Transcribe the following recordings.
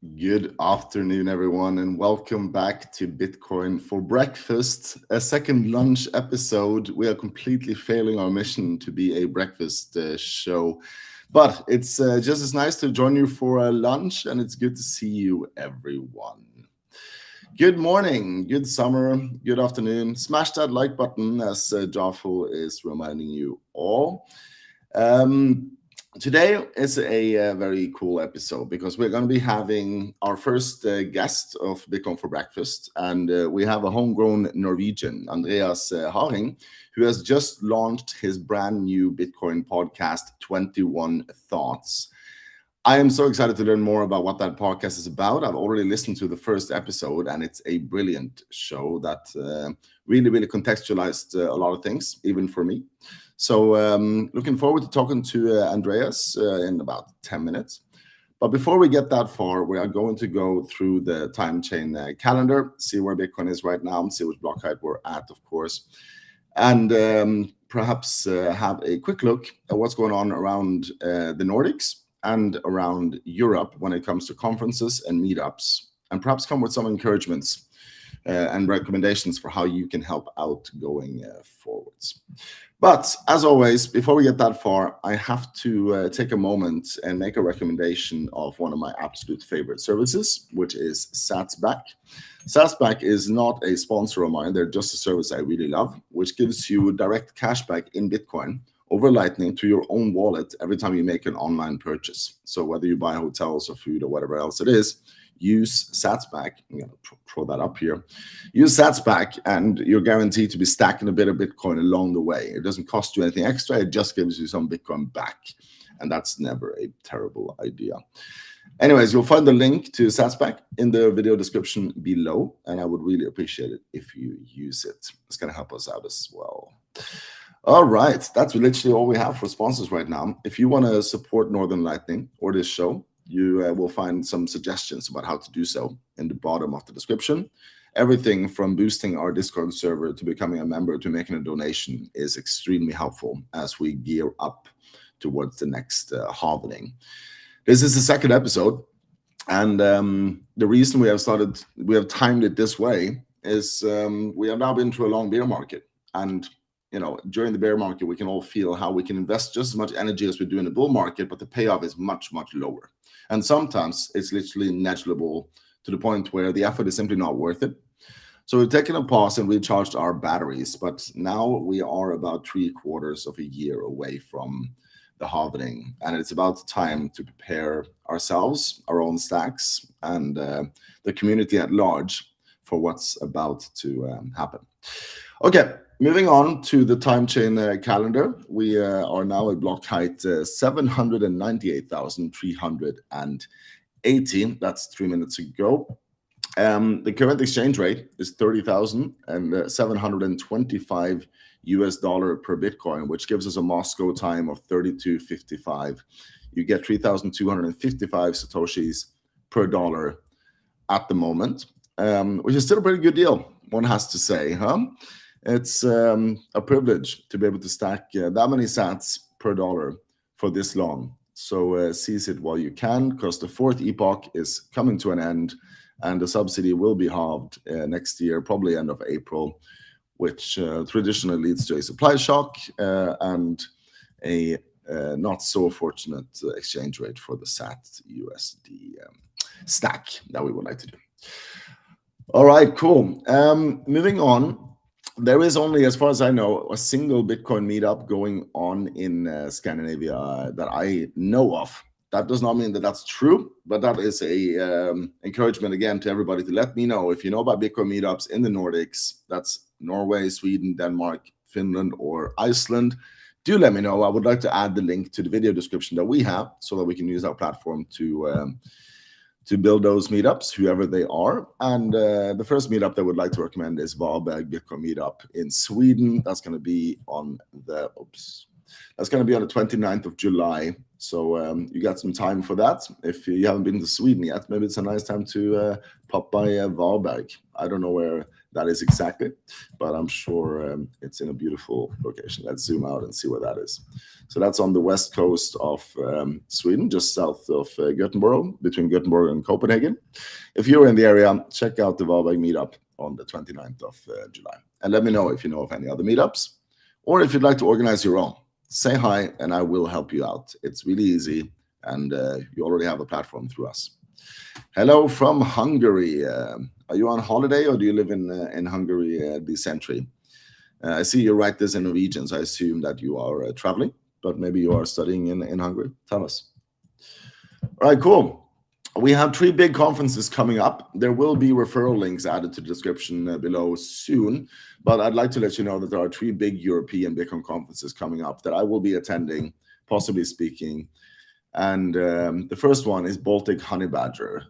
Good afternoon, everyone, and welcome back to Bitcoin for Breakfast, a second lunch episode. We are completely failing our mission to be a breakfast show, but it's just as nice to join you for a lunch, and it's good to see you, everyone. Good morning, good summer, good afternoon. Smash that like button, as Joffel is reminding you all. Today is a very cool episode because we're going to be having our first guest of Bitcoin for Breakfast, and we have a homegrown Norwegian, Andreas Harding, who has just launched his brand new Bitcoin podcast, 21 Thoughts. I am so excited to learn more about what that podcast is about. I've already listened to the first episode, and it's a brilliant show that really contextualized a lot of things, even for me. So looking forward to talking to Andreas in about 10 minutes. But before we get that far, we are going to go through the time chain calendar, see where Bitcoin is right now, and see which block height we're at, of course. And perhaps have a quick look at what's going on around the Nordics and around Europe when it comes to conferences and meetups, and perhaps come with some encouragements and recommendations for how you can help out going forwards. But as always, before we get that far, I have to take a moment and make a recommendation of one of my absolute favorite services, which is Satsback. Satsback is not a sponsor of mine. They're just a service I really love, which gives you direct cashback in Bitcoin over Lightning to your own wallet every time you make an online purchase. So whether you buy hotels or food or whatever else it is, use Satsback. I'm going to throw that up here. Use Satsback, and you're guaranteed to be stacking a bit of Bitcoin along the way. It doesn't cost you anything extra. It just gives you some Bitcoin back, and that's never a terrible idea. Anyways, you'll find the link to Satsback in the video description below, and I would really appreciate it if you use it. It's going to help us out as well. All right, that's literally all we have for sponsors right now. If you want to support Northern Lightning or this show, you will find some suggestions about how to do so in the bottom of the description. Everything from boosting our Discord server to becoming a member to making a donation is extremely helpful as we gear up towards the next halving. This is the second episode, and the reason we have timed it this way is we have now been through a long bear market, and during the bear market, we can all feel how we can invest just as much energy as we do in the bull market, but the payoff is much lower. And sometimes it's literally negligible to the point where the effort is simply not worth it. So we've taken a pause and recharged our batteries, but now we are about 3/4 of a year away from the halving, and it's about time to prepare ourselves, our own stacks, and the community at large for what's about to happen. Okay. Moving on to the time chain calendar, we are now at block height 798,380. That's 3 minutes ago. The current exchange rate is $30,725 per Bitcoin, which gives us a Moscow time of 32.55. You get 3,255 Satoshis per dollar at the moment, which is still a pretty good deal, one has to say, huh? It's a privilege to be able to stack that many sats per dollar for this long. So seize it while you can, because the fourth epoch is coming to an end, and the subsidy will be halved next year, probably end of April, which traditionally leads to a supply shock and a not so fortunate exchange rate for the SAT USD stack that we would like to do. All right, cool. Moving on. There is only, as far as I know, a single Bitcoin meetup going on in Scandinavia that I know of. That does not mean that that's true, but that is a encouragement again to everybody to let me know if you know about Bitcoin meetups in the Nordics. That's Norway, Sweden, Denmark, Finland, or Iceland. Do let me know. I would like to add the link to the video description that we have so that we can use our platform to build those meetups, whoever they are. And the first meetup that I would like to recommend is Varberg Bitcoin meetup in Sweden. That's going to be on the 29th of July. So you got some time for that. If you haven't been to Sweden yet, maybe it's a nice time to pop by Varberg. I don't know where that is exactly, but I'm sure it's in a beautiful location. Let's zoom out and see where that is. So that's on the west coast of Sweden, just south of Gothenburg, between Gothenburg and Copenhagen. If you're in the area, check out the Varberg meetup on the 29th of July. And let me know if you know of any other meetups, or if you'd like to organize your own. Say hi and I will help you out. It's really easy, and you already have a platform through us. Hello from Hungary. Are you on holiday or do you live in Hungary this century? I see you write this in Norwegian, so I assume that you are traveling, but maybe you are studying in Hungary. Tell us. All right, cool. We have 3 big conferences coming up. There will be referral links added to the description below soon, but I'd like to let you know that there are 3 big European Bitcoin conferences coming up that I will be attending, possibly speaking. And the first one is Baltic Honeybadger.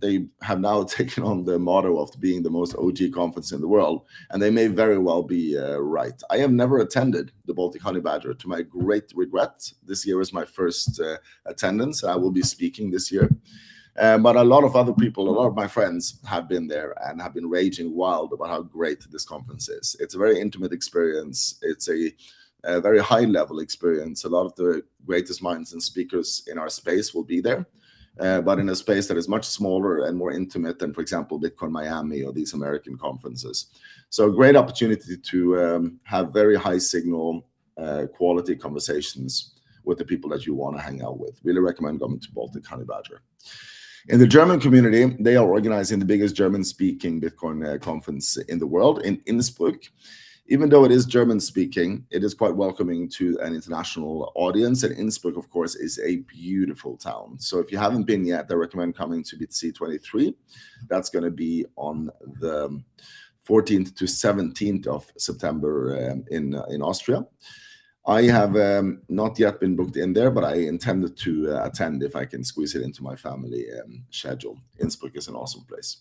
They have now taken on the motto of being the most OG conference in the world, and they may very well be right. I have never attended the Baltic Honeybadger, to my great regret. This year is my first attendance. I will be speaking this year. But a lot of other people, a lot of my friends have been there and have been raging wild about how great this conference is. It's a very intimate experience. It's a very high-level experience. A lot of the greatest minds and speakers in our space will be there, but in a space that is much smaller and more intimate than, for example, Bitcoin Miami or these American conferences. So a great opportunity to have very high signal quality conversations with the people that you want to hang out with. Really recommend going to Baltic Honeybadger. In the German community, they are organizing the biggest German-speaking Bitcoin conference in the world in Innsbruck. Even though it is German-speaking, it is quite welcoming to an international audience. And Innsbruck, of course, is a beautiful town. So if you haven't been yet, I recommend coming to BTC 23. That's going to be on the 14th to 17th of September in Austria. I have not yet been booked in there, but I intended to attend if I can squeeze it into my family schedule. Innsbruck is an awesome place.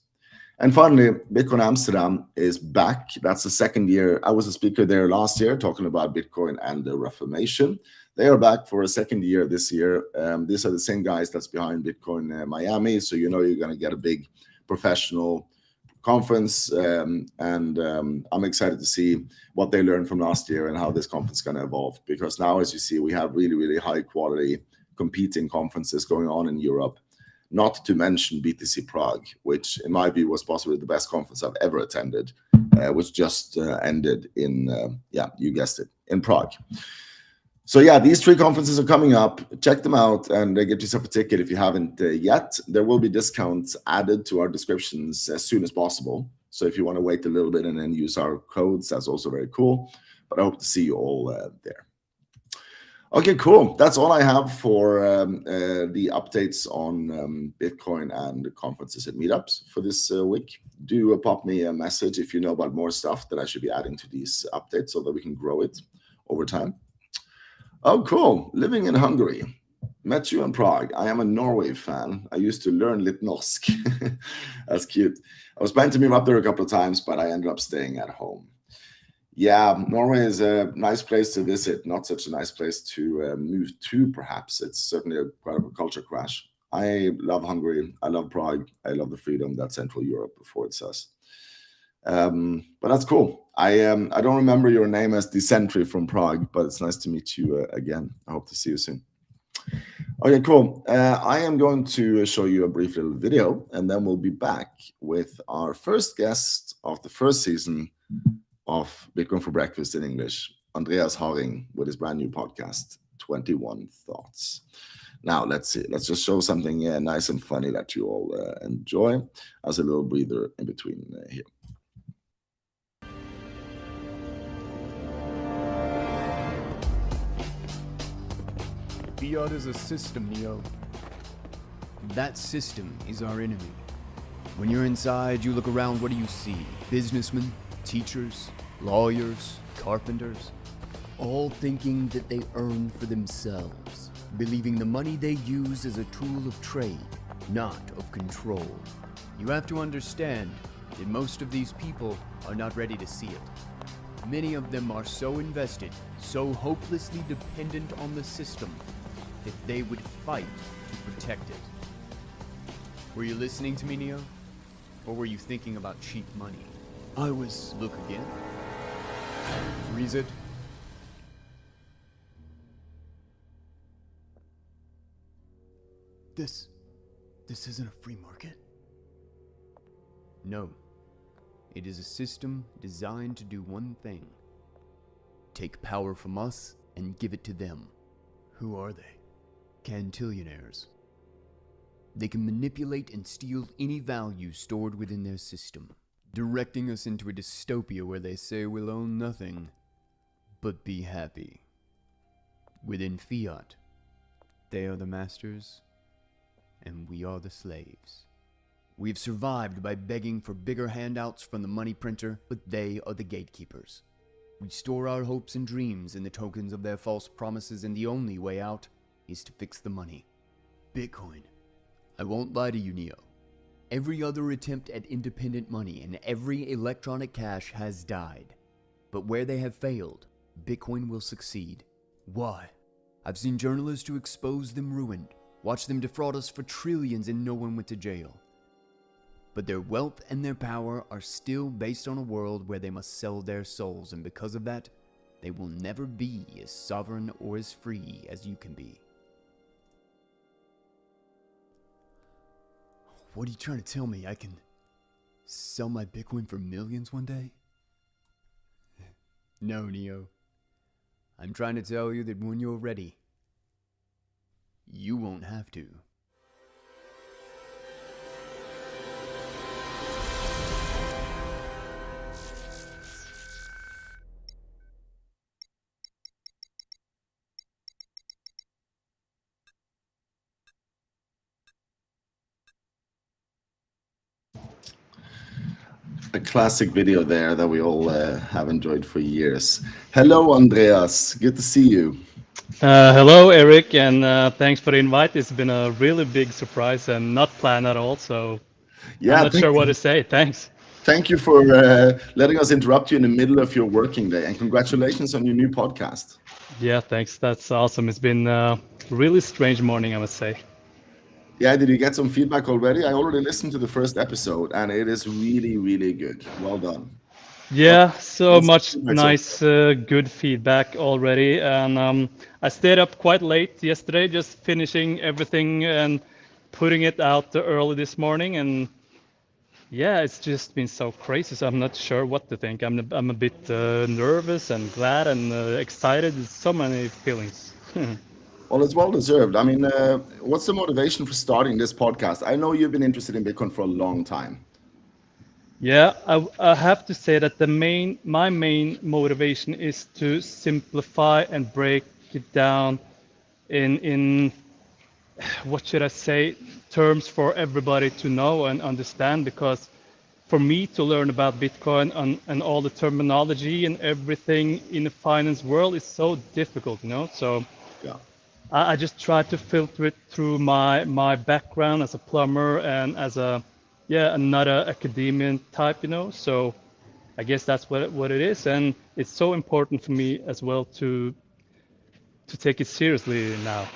And finally, Bitcoin Amsterdam is back. That's the 2nd year. I was a speaker there last year talking about Bitcoin and the Reformation. They are back for a 2nd year this year. These are the same guys that's behind Bitcoin Miami. So you know you're going to get a big professional conference. I'm excited to see what they learned from last year and how this conference is going to evolve. Because now, as you see, we have really, really high quality competing conferences going on in Europe. Not to mention BTC Prague, which in my view was possibly the best conference I've ever attended, which just ended in, you guessed it, in Prague. So yeah, these 3 conferences are coming up. Check them out and get yourself a ticket if you haven't yet. There will be discounts added to our descriptions as soon as possible. So if you want to wait a little bit and then use our codes, that's also very cool. But I hope to see you all there. Okay, cool. That's all I have for the updates on Bitcoin and conferences and meetups for this week. Do pop me a message if you know about more stuff that I should be adding to these updates so that we can grow it over time. Oh, cool. Living in Hungary. Met you in Prague. I am a Norway fan. I used to learn Litt Norsk. That's cute. I was planning to move up there a couple of times, but I ended up staying at home. Yeah, Norway is a nice place to visit, not such a nice place to move to, perhaps. It's certainly quite a culture crash. I love Hungary. I love Prague. I love the freedom that Central Europe affords us. But that's cool. I don't remember your name as Decentry from Prague, but it's nice to meet you again. I hope to see you soon. Okay, cool. I am going to show you a brief little video, and then we'll be back with our first guest of the first season of Bitcoin for Breakfast in English, Andreas Harding, with his brand new podcast, 21 Thoughts. Now, let's see. Let's just show something nice and funny that you all enjoy as a little breather in between here. Fiat is a system, Neo. That system is our enemy. When you're inside, you look around, what do you see? Businessmen, teachers, lawyers, carpenters, all thinking that they earn for themselves, believing the money they use is a tool of trade, not of control. You have to understand that most of these people are not ready to see it. Many of them are so invested, so hopelessly dependent on the system, that they would fight to protect it. Were you listening to me, Neo? Or were you thinking about cheap money? Look again. Freeze it. This isn't a free market? No. It is a system designed to do one thing. Take power from us and give it to them. Who are they? Cantillionaires. They can manipulate and steal any value stored within their system, directing us into a dystopia where they say we'll own nothing, but be happy. Within Fiat, they are the masters, and we are the slaves. We've survived by begging for bigger handouts from the money printer, but they are the gatekeepers. We store our hopes and dreams in the tokens of their false promises, and the only way out is to fix the money. Bitcoin. I won't lie to you, Neo. Every other attempt at independent money and every electronic cash has died. But where they have failed, Bitcoin will succeed. Why? I've seen journalists who expose them ruined, watch them defraud us for trillions and no one went to jail. But their wealth and their power are still based on a world where they must sell their souls, and because of that, they will never be as sovereign or as free as you can be. What are you trying to tell me? I can sell my Bitcoin for millions one day? No, Neo. I'm trying to tell you that when you're ready, you won't have to. A classic video there that we all have enjoyed for years. Hello, Andreas. Good to see you. Hello, Eric, and thanks for the invite. It's been a really big surprise and not planned at all, so I'm not sure what to say. Thanks. Thank you for letting us interrupt you in the middle of your working day, and congratulations on your new podcast. Yeah, thanks. That's awesome. It's been a really strange morning, I must say. Yeah, did you get some feedback already? I already listened to the first episode, and it is really, really good. Well done. Yeah, so what's the much feedback nice, good feedback already. And I stayed up quite late yesterday, just finishing everything and putting it out early this morning. And yeah, it's just been so crazy. So I'm not sure what to think. I'm a bit nervous and glad and excited. So many feelings. Well, it's well deserved. I mean, what's the motivation for starting this podcast? I know you've been interested in Bitcoin for a long time. Yeah, I have to say that my main motivation is to simplify and break it down in what should I say, terms for everybody to know and understand. Because for me to learn about Bitcoin and all the terminology and everything in the finance world is so difficult, you know. So Yeah. I just try to filter it through my background as a plumber and as another academian type, you know. So I guess that's what it is, and it's so important for me as well to take it seriously now.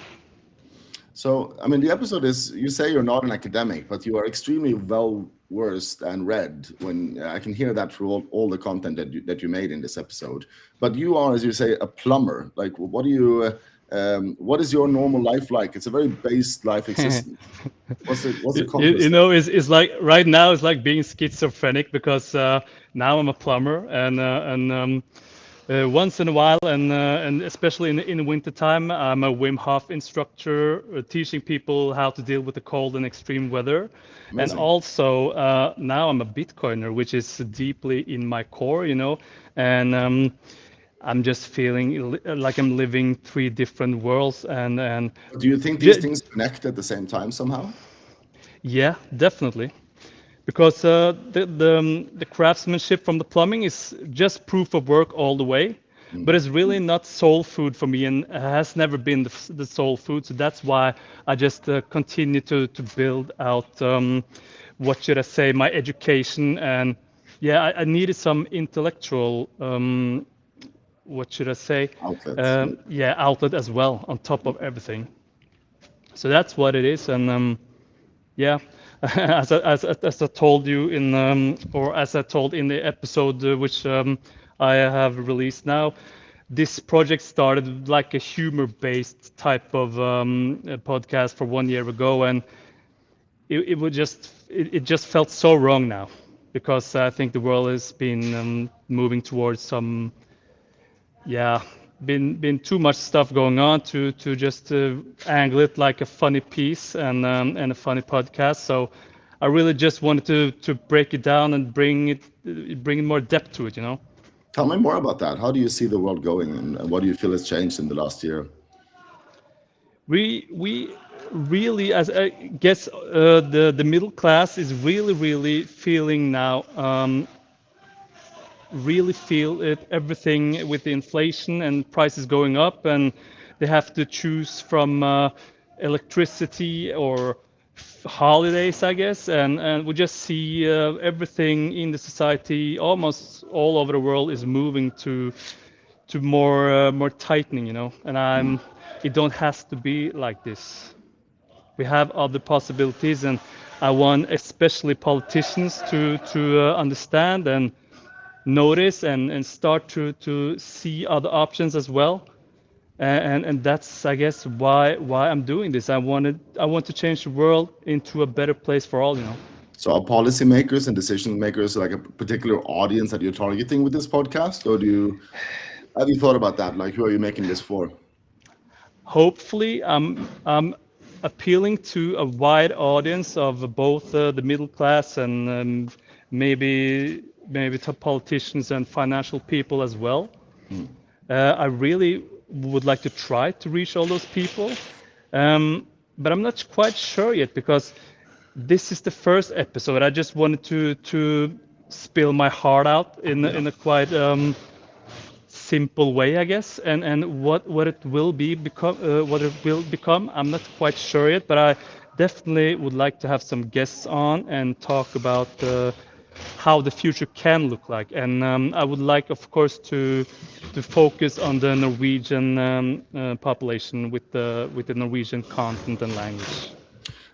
So, I mean, the episode is, you say you're not an academic, but you are extremely well versed and read. When I can hear that through all the content that you made in this episode. But you are, as you say, a plumber. Like, what do you? What is your normal life like? It's a very based life existence. What's the context? You know, it's like right now it's like being schizophrenic because now I'm a plumber and once in a while and especially in the winter time I'm a Wim Hof instructor teaching people how to deal with the cold and extreme weather. Amazing. And also now I'm a Bitcoiner, which is deeply in my core, you know, and I'm just feeling like I'm living three different worlds and Do you think these things connect at the same time somehow? yeah, definitely. Because the craftsmanship from the plumbing is just proof of work all the way, but it's really not soul food for me and has never been the soul food. So that's why I just continue to build out, what should I say, my education. And yeah, I needed some intellectual, what should I say, Outlet. yeah, outlet as well on top of everything. So that's what it is. And yeah, as I told you in or as I told in the episode which I have released now, this project started like a humor-based type of podcast for 1 year ago, and it just felt so wrong now, because I think the world has been moving towards some, yeah, been too much stuff going on to just angle it like a funny piece and a funny podcast. So I really just wanted to break it down and bring more depth to it, you know. Tell me more about that. How do you see the world going, and what do you feel has changed in the last year? We really, as I guess, the middle class is really feeling now, really feel it, everything with the inflation and prices going up, and they have to choose from electricity or holidays, I guess, and we just see everything in the society, almost all over the world, is moving to more tightening, you know. And it don't has to be like this. We have other possibilities, and I want especially politicians to understand and notice and start to see other options as well. And that's, I guess, why I'm doing this. I want to change the world into a better place for all, you know. So are policymakers and decision makers like a particular audience that you're targeting with this podcast, or have you thought about that? Like, who are you making this for? Hopefully, I'm appealing to a wide audience of both the middle class and maybe to politicians and financial people as well. I really would like to try to reach all those people, but I'm not quite sure yet, because this is the first episode. I just wanted to spill my heart out in a quite simple way, I guess, and what it will become, I'm not quite sure yet, but I definitely would like to have some guests on and talk about how the future can look like. And I would like, of course, to focus on the Norwegian population with the Norwegian content and language.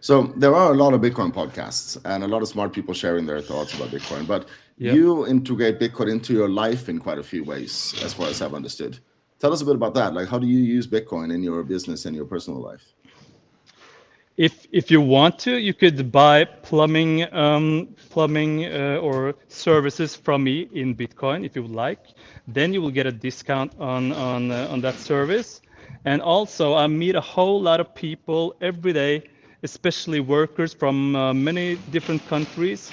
So there are a lot of Bitcoin podcasts and a lot of smart people sharing their thoughts about Bitcoin, but Yep. you integrate Bitcoin into your life in quite a few ways, as far as I've understood. Tell us a bit about that. Like, how do you use Bitcoin in your business and your personal life? If you want to, you could buy plumbing or services from me in Bitcoin if you would like. Then you will get a discount on that service. And also, I meet a whole lot of people every day, especially workers from many different countries,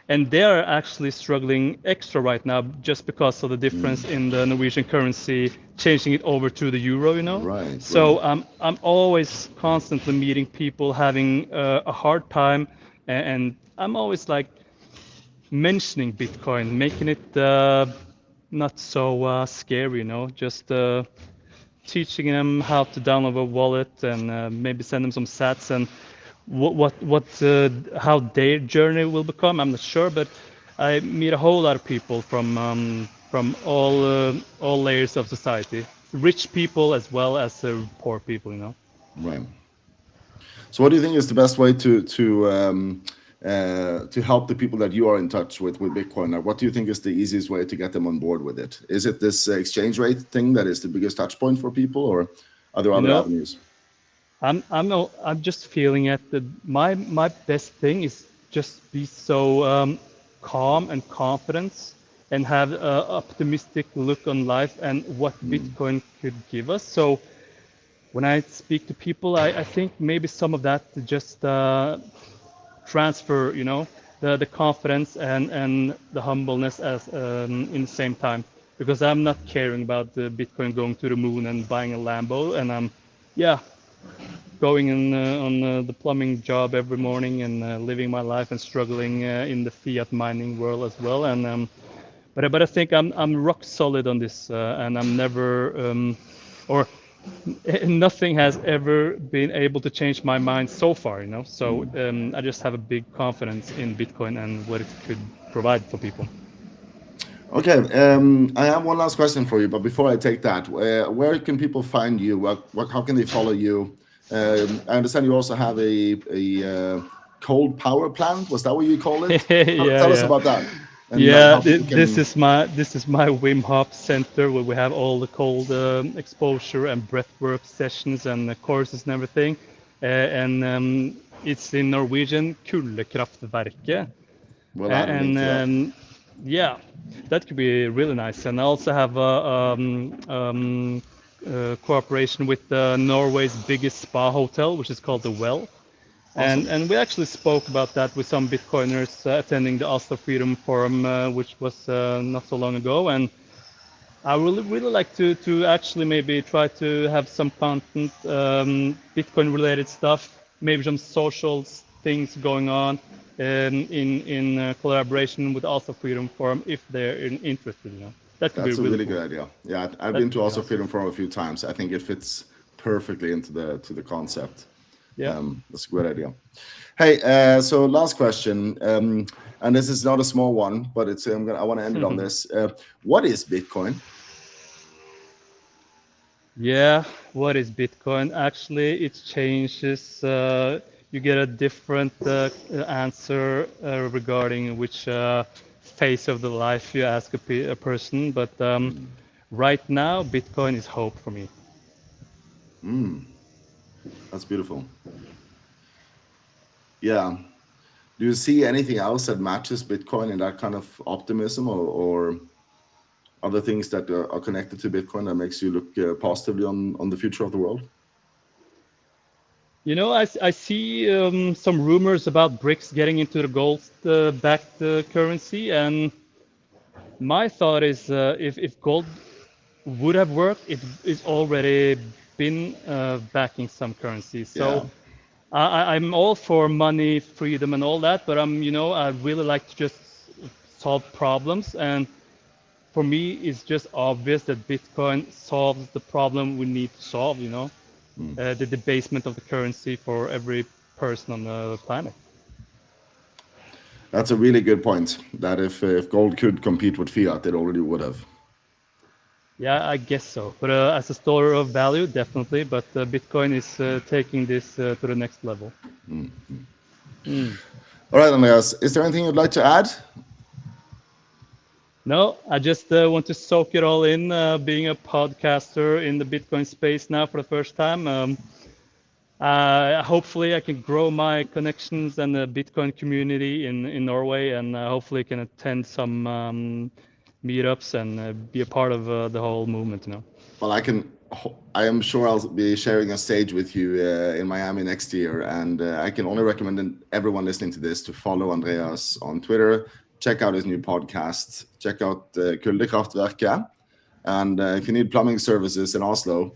and they are actually struggling extra right now just because of the difference in the Norwegian currency, changing it over to the euro, you know. Right. So I'm always constantly meeting people having a hard time, and I'm always like mentioning Bitcoin, making it not so scary, you know, just teaching them how to download a wallet and maybe send them some sats, and how their journey will become, I'm not sure, but I meet a whole lot of people from all layers of society, rich people as well as poor people, you know. Right. So what do you think is the best way to help the people that you are in touch with Bitcoin? What do you think is the easiest way to get them on board with it? Is it this exchange rate thing that is the biggest touch point for people, or are there other avenues? I'm just feeling it that my best thing is just be so calm and confident and have an optimistic look on life and what Bitcoin could give us. So when I speak to people, I think maybe some of that to just transfer, you know, the confidence and the humbleness as in the same time, because I'm not caring about the Bitcoin going to the moon and buying a Lambo, and I'm going on the plumbing job every morning and living my life and struggling in the fiat mining world as well. And but I think I'm rock solid on this, and I'm never or nothing has ever been able to change my mind so far, you know. So I just have a big confidence in Bitcoin and what it could provide for people. Okay, I have one last question for you, but before I take that, where can people find you? How can they follow you? I understand you also have a cold power plant. Was that what you call it? Yeah, Tell us yeah. about that and Yeah, how people this can. is my Wim Hof center where we have all the cold exposure and breathwork sessions and courses and everything. And it's in Norwegian, Kuldekraftverket. Well, add a link And to that. yeah, that could be really nice. And I also have a cooperation with Norway's biggest spa hotel, which is called the Well. Awesome. And we actually spoke about that with some Bitcoiners attending the Oslo Freedom Forum, which was not so long ago. And I really like to actually maybe try to have some content, Bitcoin related stuff, maybe some social things going on in collaboration with Oslo Freedom Forum if they're interested. That could be That's a really really cool. good idea. Yeah, I've That been could to be also awesome. Freedom Forum a few times. I think it fits perfectly into the concept. Yeah. That's a great idea. Hey, so last question, and this is not a small one, but it's I want to end it on this. What is Bitcoin? Yeah, what is Bitcoin? Actually, it changes. You get a different answer regarding which phase of the life you ask a person. But right now, Bitcoin is hope for me. That's beautiful. Yeah. Do you see anything else that matches Bitcoin in that kind of optimism, or other things that are connected to Bitcoin that makes you look positively on the future of the world? I see some rumors about BRICS getting into the gold-backed currency, and my thought is if gold would have worked, it's already been backing some currencies. So Yeah. I'm all for money, freedom, and all that, but I really like to just solve problems. And for me, it's just obvious that Bitcoin solves the problem we need to solve. The debasement of the currency for every person on the planet. That's a really good point. That if gold could compete with fiat, it already would have. Yeah, I guess so. But as a store of value, definitely. But Bitcoin is taking this to the next level. All right, Andreas, is there anything you'd like to add? No, I just want to soak it all in, being a podcaster in the Bitcoin space now for the first time. Hopefully, I can grow my connections and the Bitcoin community in Norway, and hopefully, can attend some meetups and be a part of the whole movement. Well, I am sure I'll be sharing a stage with you in Miami next year, and I can only recommend everyone listening to this to follow Andreas on Twitter, check out his new podcast, check out Kuldekraftverket, and if you need plumbing services in Oslo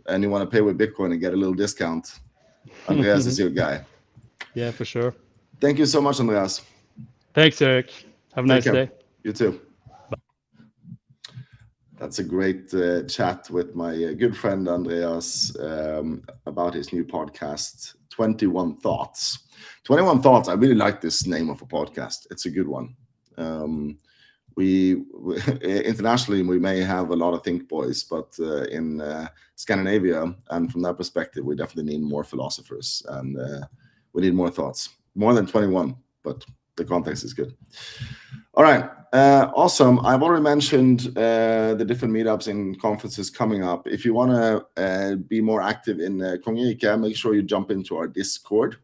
and you want to pay with Bitcoin and get a little discount, Andreas is your guy. Yeah, for sure. Thank you so much, Andreas. Thanks, Eric. Have a Take nice care. day. You too. That's a great chat with my good friend Andreas about his new podcast, 21 Thoughts. 21 Thoughts, I really like this name of a podcast. It's a good one. We internationally, we may have a lot of think boys, but in Scandinavia, and from that perspective, we definitely need more philosophers, and we need more thoughts. More than 21, but the context is good. All right. Awesome. I've already mentioned the different meetups and conferences coming up. If you want to be more active in Kongeriket, make sure you jump into our Discord.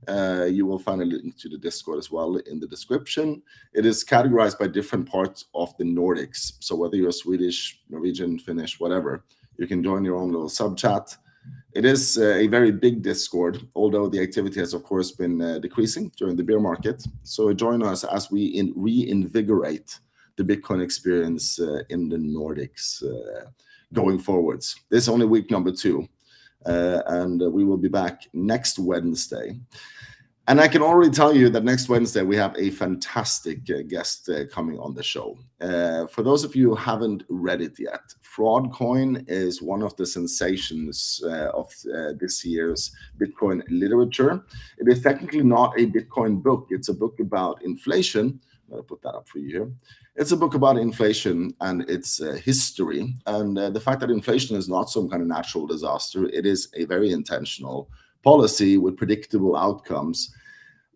You will find a link to the Discord as well in the description. It is categorized by different parts of the Nordics. So whether you're Swedish, Norwegian, Finnish, whatever, you can join your own little sub chat. It is a very big Discord, although the activity has, of course, been decreasing during the bear market. So join us as we reinvigorate the Bitcoin experience in the Nordics going forwards. This is only week number 2, and we will be back next Wednesday. And I can already tell you that next Wednesday we have a fantastic guest coming on the show. For those of you who haven't read it yet, Fraudcoin is one of the sensations of this year's Bitcoin literature. It is technically not a Bitcoin book. It's a book about inflation. I'll put that up for you here. It's a book about inflation and its history. And the fact that inflation is not some kind of natural disaster, it is a very intentional policy with predictable outcomes,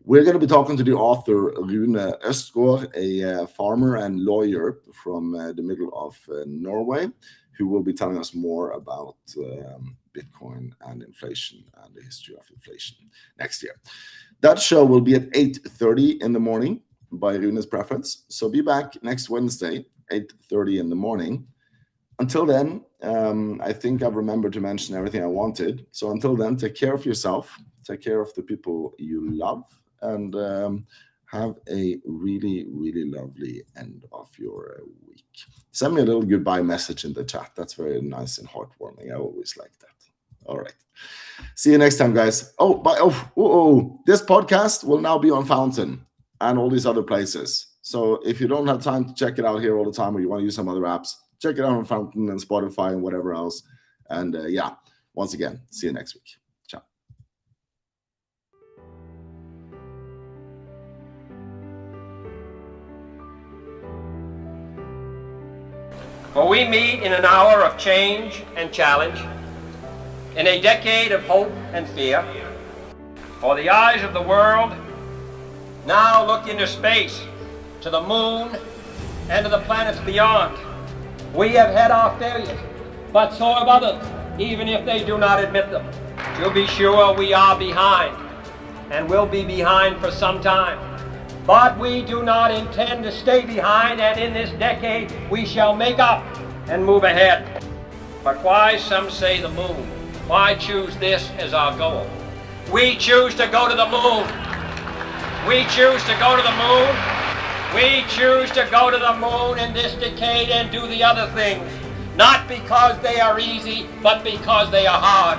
We're going to be talking to the author Rune Østgaard, a farmer and lawyer from the middle of Norway, who will be telling us more about Bitcoin and inflation and the history of inflation next year. That show will be at 8:30 in the morning by Rune's preference. So be back next Wednesday, 8:30 in the morning. Until then, I think I've remembered to mention everything I wanted. So until then, take care of yourself, take care of the people you love, and have a really, really lovely end of your week. Send me a little goodbye message in the chat. That's very nice and heartwarming. I always like that. All right. See you next time, guys. This podcast will now be on Fountain and all these other places. So if you don't have time to check it out here all the time, or you want to use some other apps, check it out on Fountain and Spotify and whatever else. And yeah, once again, see you next week. Ciao. For we meet in an hour of change and challenge, in a decade of hope and fear. For the eyes of the world now look into space, to the moon and to the planets beyond. We have had our failures, but so have others, even if they do not admit them. To be sure, we are behind, and will be behind for some time. But we do not intend to stay behind, and in this decade we shall make up and move ahead. But why, some say, the moon? Why choose this as our goal? We choose to go to the moon. We choose to go to the moon. We choose to go to the moon in this decade and do the other things. Not because they are easy, but because they are hard.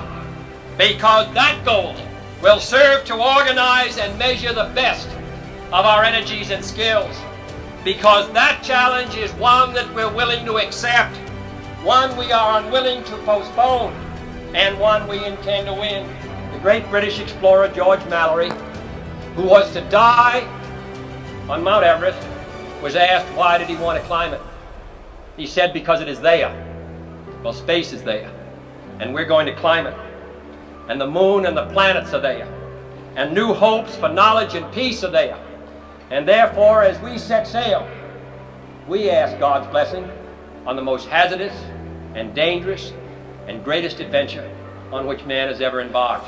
Because that goal will serve to organize and measure the best of our energies and skills. Because that challenge is one that we're willing to accept, one we are unwilling to postpone, and one we intend to win. The great British explorer George Mallory, who was to die on Mount Everest, was asked why did he want to climb it. He said, because it is there. Well, space is there, and we're going to climb it. And the moon and the planets are there, and new hopes for knowledge and peace are there. And therefore, as we set sail, we ask God's blessing on the most hazardous and dangerous and greatest adventure on which man has ever embarked.